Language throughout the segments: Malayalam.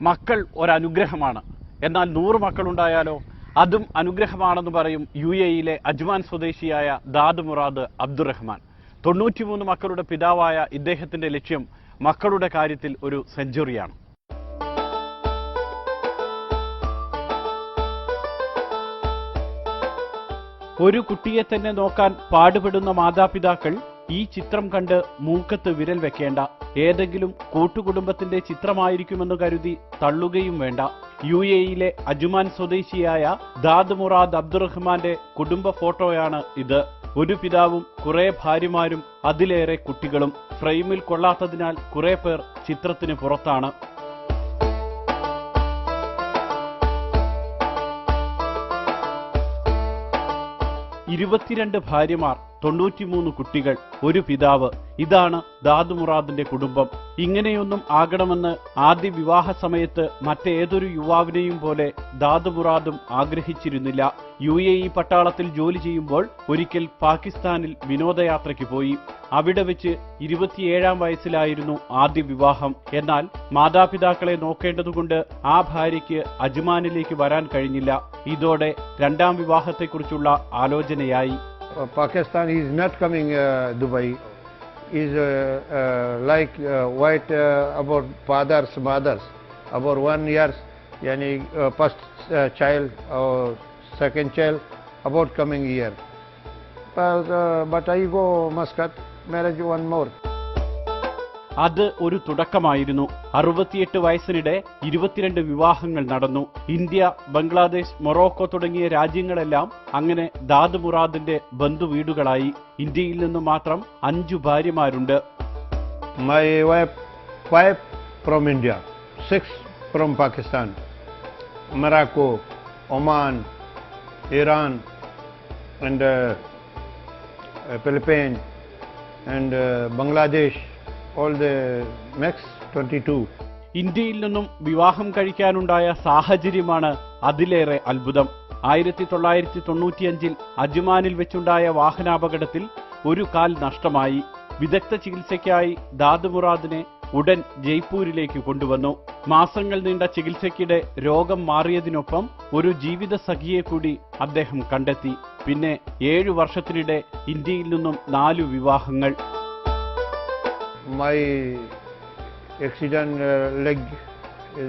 മക്കൾ ഒരനുഗ്രഹമാണ്. എന്നാൽ 100 മക്കളുണ്ടായാലോ? അതും അനുഗ്രഹമാണെന്ന് പറയും UAE-യിലെ അജ്മാൻ സ്വദേശിയായ ദാദ് മുറാദ് അബ്ദുറഹ്മാൻ. 93 മക്കളുടെ പിതാവായ ഇദ്ദേഹത്തിന്റെ ലക്ഷ്യം മക്കളുടെ കാര്യത്തിൽ ഒരു സെഞ്ചുറിയാണ്. ഒരു കുട്ടിയെ തന്നെ നോക്കാൻ പാടുപെടുന്ന മാതാപിതാക്കൾ ഈ ചിത്രം കണ്ട് മൂക്കത്ത് വിരൽ വെക്കേണ്ട. ഏതെങ്കിലും കൂട്ടുകുടുംബത്തിന്റെ ചിത്രമായിരിക്കുമെന്ന് കരുതി തള്ളുകയും വേണ്ട. UAE-യിലെ അജ്മാൻ സ്വദേശിയായ ദാദ് മുറാദ് അബ്ദുറഹ്മാന്റെ കുടുംബ ഫോട്ടോയാണ് ഇത്. ഒരു പിതാവും കുറെ ഭാര്യമാരും അതിലേറെ കുട്ടികളും. ഫ്രെയിമിൽ കൊള്ളാത്തതിനാൽ കുറെ പേർ ചിത്രത്തിന് പുറത്താണ്. 22 ഭാര്യമാർ, 93 കുട്ടികൾ, ഒരു പിതാവ്. ഇതാണ് ദാദ് മുറാദിന്റെ കുടുംബം. ഇങ്ങനെയൊന്നും ആകണമെന്ന് ആദ്യ വിവാഹ സമയത്ത് മറ്റേതൊരു യുവാവിനെയും പോലെ ദാദ് മുറാദും ആഗ്രഹിച്ചിരുന്നില്ല. UAE പട്ടാളത്തിൽ ജോലി ചെയ്യുമ്പോൾ ഒരിക്കൽ പാകിസ്ഥാനിൽ വിനോദയാത്രയ്ക്ക് പോയി. അവിടെ വെച്ച് 27-ാം വയസ്സിലായിരുന്നു ആദ്യ വിവാഹം. എന്നാൽ മാതാപിതാക്കളെ നോക്കേണ്ടതുകൊണ്ട് ആ ഭാര്യയ്ക്ക് അജ്മാനിലേക്ക് വരാൻ കഴിഞ്ഞില്ല. ഇതോടെ രണ്ടാം വിവാഹത്തെക്കുറിച്ചുള്ള ആലോചനയായി. Pakistan is not coming Dubai. Is like white about fathers, mothers. About 1 year, yani first child or second child about coming year. But I go Muscat, marriage one more. അത് ഒരു തുടക്കമായിരുന്നു. 68 വയസ്സിനിടെ 22 വിവാഹങ്ങൾ നടന്നു. ഇന്ത്യ, ബംഗ്ലാദേശ്, മൊറോക്കോ തുടങ്ങിയ രാജ്യങ്ങളെല്ലാം അങ്ങനെ ദാദ് മുറാദിന്റെ ബന്ധുവീടുകളായി. ഇന്ത്യയിൽ നിന്ന് മാത്രം 5 ഭാര്യമാരുണ്ട്. My wife 5 from India, 6 from Pakistan, Morocco, Oman, Iran, and Philippines, and Bangladesh. All the next 22. ഇന്ത്യയിൽ നിന്നും വിവാഹം കഴിക്കാനുണ്ടായ സാഹചര്യമാണ് അതിലേറെ അത്ഭുതം. 1995-ൽ അജ്മാനിൽ വെച്ചുണ്ടായ വാഹനാപകടത്തിൽ ഒരു കാൽ നഷ്ടമായി. വിദഗ്ധ ചികിത്സയ്ക്കായി ദാദ് മുറാദിനെ ഉടൻ ജയ്പൂരിലേക്ക് കൊണ്ടുവന്നു. മാസങ്ങൾ നീണ്ട ചികിത്സയ്ക്കിടെ രോഗം മാറിയതിനൊപ്പം ഒരു ജീവിത സഖിയെ കൂടി അദ്ദേഹം കണ്ടെത്തി. പിന്നെ 7 വർഷത്തിനിടെ ഇന്ത്യയിൽ നിന്നും 4 വിവാഹങ്ങൾ. My accident leg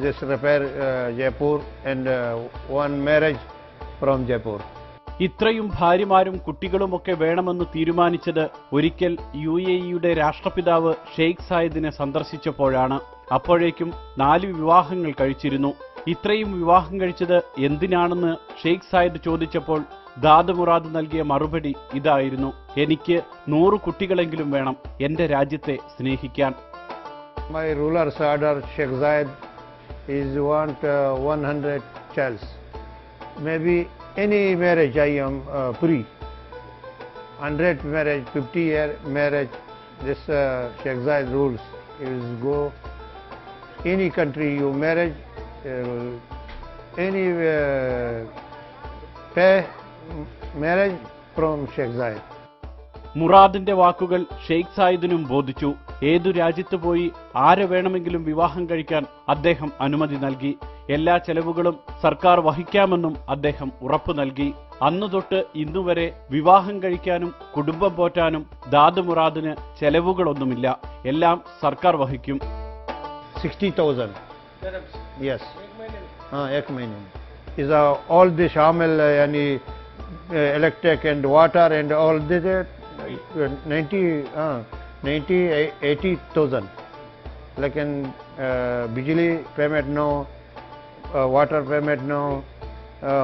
just repair Jaipur and one marriage from Jaipur. ഇത്രയും ഭാര്യമാരും കുട്ടികളുമൊക്കെ വേണമെന്ന് തീരുമാനിച്ചത് ഒരിക്കൽ UAE-യുടെ രാഷ്ട്രപിതാവ് ഷെയ്ഖ് സായിദിനെ സന്ദർശിച്ചപ്പോഴാണ്. അപ്പോഴേക്കും 4 വിവാഹങ്ങൾ കഴിച്ചിരുന്നു. ഇത്രയും വിവാഹം കഴിച്ചത് എന്തിനാണെന്ന് ഷെയ്ഖ് സായിദ് ചോദിച്ചപ്പോൾ ദാദ് മുറാദ് നൽകിയ മറുപടി ഇതായിരുന്നു: എനിക്ക് 100 കുട്ടികളെങ്കിലും വേണം എന്റെ രാജ്യത്തെ സ്നേഹിക്കാൻ. My ruler's order, Sheikh Zayed, is want 100 childs. Maybe any marriage I am free. 100 marriage, 50 year marriage. This Sheikh Zayed rules is go any country you marriage, any pay marriage from Sheikh Zayed. മുറാദിന്റെ വാക്കുകൾ ഷെയ്ഖ് സായിദിനും ബോധിച്ചു. ഏതു രാജ്യത്ത് പോയി ആരെ വേണമെങ്കിലും വിവാഹം കഴിക്കാൻ അദ്ദേഹം അനുമതി നൽകി. എല്ലാ ചെലവുകളും സർക്കാർ വഹിക്കാമെന്നും അദ്ദേഹം ഉറപ്പു നൽകി. അന്നുതൊട്ട് ഇന്നുവരെ വിവാഹം കഴിക്കാനും കുടുംബം പോറ്റാനും ദാദ് മുറാദിന് ചെലവുകളൊന്നുമില്ല. എല്ലാം സർക്കാർ വഹിക്കും. 60,000. Yes. Ek mahine. Is all the shamil yani electric and water and all this 80,000. Lekin bijli payment no, water payment no,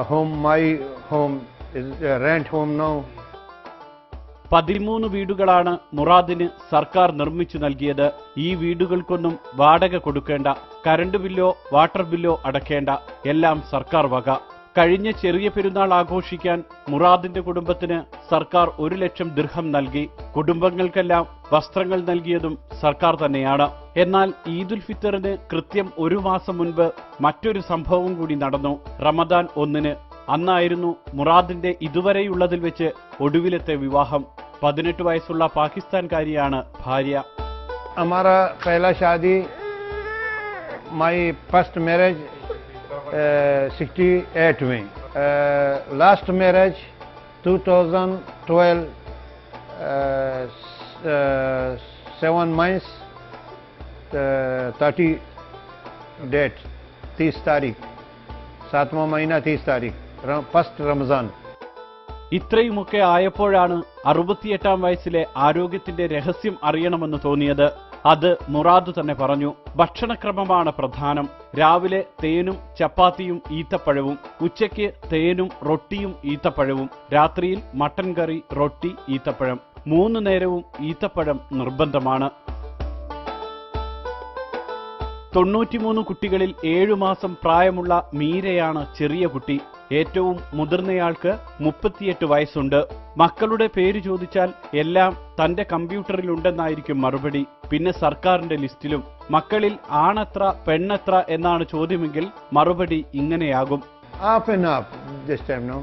home my home is rent home no. 13 വീടുകളാണ് മുറാദിന് സർക്കാർ നിർമ്മിച്ചു നൽകിയത്. ഈ വീടുകൾക്കൊന്നും വാടക കൊടുക്കേണ്ട, കറണ്ട് ബില്ലോ വാട്ടർ ബില്ലോ അടക്കേണ്ട, എല്ലാം സർക്കാർ വക. കഴിഞ്ഞ ചെറിയ പെരുന്നാൾ ആഘോഷിക്കാൻ മുറാദിന്റെ കുടുംബത്തിന് സർക്കാർ 1 ലക്ഷം ദിർഹം നൽകി. കുടുംബങ്ങൾക്കെല്ലാം വസ്ത്രങ്ങൾ നൽകിയതും സർക്കാർ തന്നെയാണ്. എന്നാൽ ഈദുൽ ഫിത്തറിന് കൃത്യം 1 മാസം മുൻപ് മറ്റൊരു സംഭവം കൂടി നടന്നു. റമദാൻ 1-ന്. അന്നായിരുന്നു മുറാദിന്റെ ഇതുവരെയുള്ളതിൽ വെച്ച് ഒടുവിലത്തെ വിവാഹം. 18 വയസ്സുള്ള പാകിസ്ഥാൻകാരിയാണ് ഭാര്യ. हमारा पहला शादी my first marriage 68 में, last marriage 2012 7 months 30 date 30 तारीख 7वां महीना 30 तारीख फर्स्ट रमजान. ഇത്രയുമൊക്കെ ആയപ്പോഴാണ് 68-ാം വയസ്സിലെ ആരോഗ്യത്തിന്റെ രഹസ്യം അറിയണമെന്ന് തോന്നിയത്. അത് മുറാദ് തന്നെ പറഞ്ഞു. ഭക്ഷണക്രമമാണ് പ്രധാനം. രാവിലെ തേനും ചപ്പാത്തിയും ഈത്തപ്പഴവും, ഉച്ചയ്ക്ക് തേനും റൊട്ടിയും ഈത്തപ്പഴവും, രാത്രിയിൽ മട്ടൻ കറി, റൊട്ടി, ഈത്തപ്പഴം. 3 നേരവും ഈത്തപ്പഴം നിർബന്ധമാണ്. 93 കുട്ടികളിൽ 7 മാസം പ്രായമുള്ള മീരയാണ് ചെറിയ കുട്ടി. ഏറ്റവും മുതിർന്നയാൾക്ക് 38 വയസ്സുണ്ട്. മക്കളുടെ പേര് ചോദിച്ചാൽ എല്ലാം തന്റെ കമ്പ്യൂട്ടറിലുണ്ടെന്നായിരിക്കും മറുപടി. പിന്നെ സർക്കാരിന്റെ ലിസ്റ്റിലും. മക്കളിൽ ആണെത്ര പെണ്ണെത്ര എന്നാണ് ചോദ്യമെങ്കിൽ മറുപടി ഇങ്ങനെയാകും. Half and half this time, no?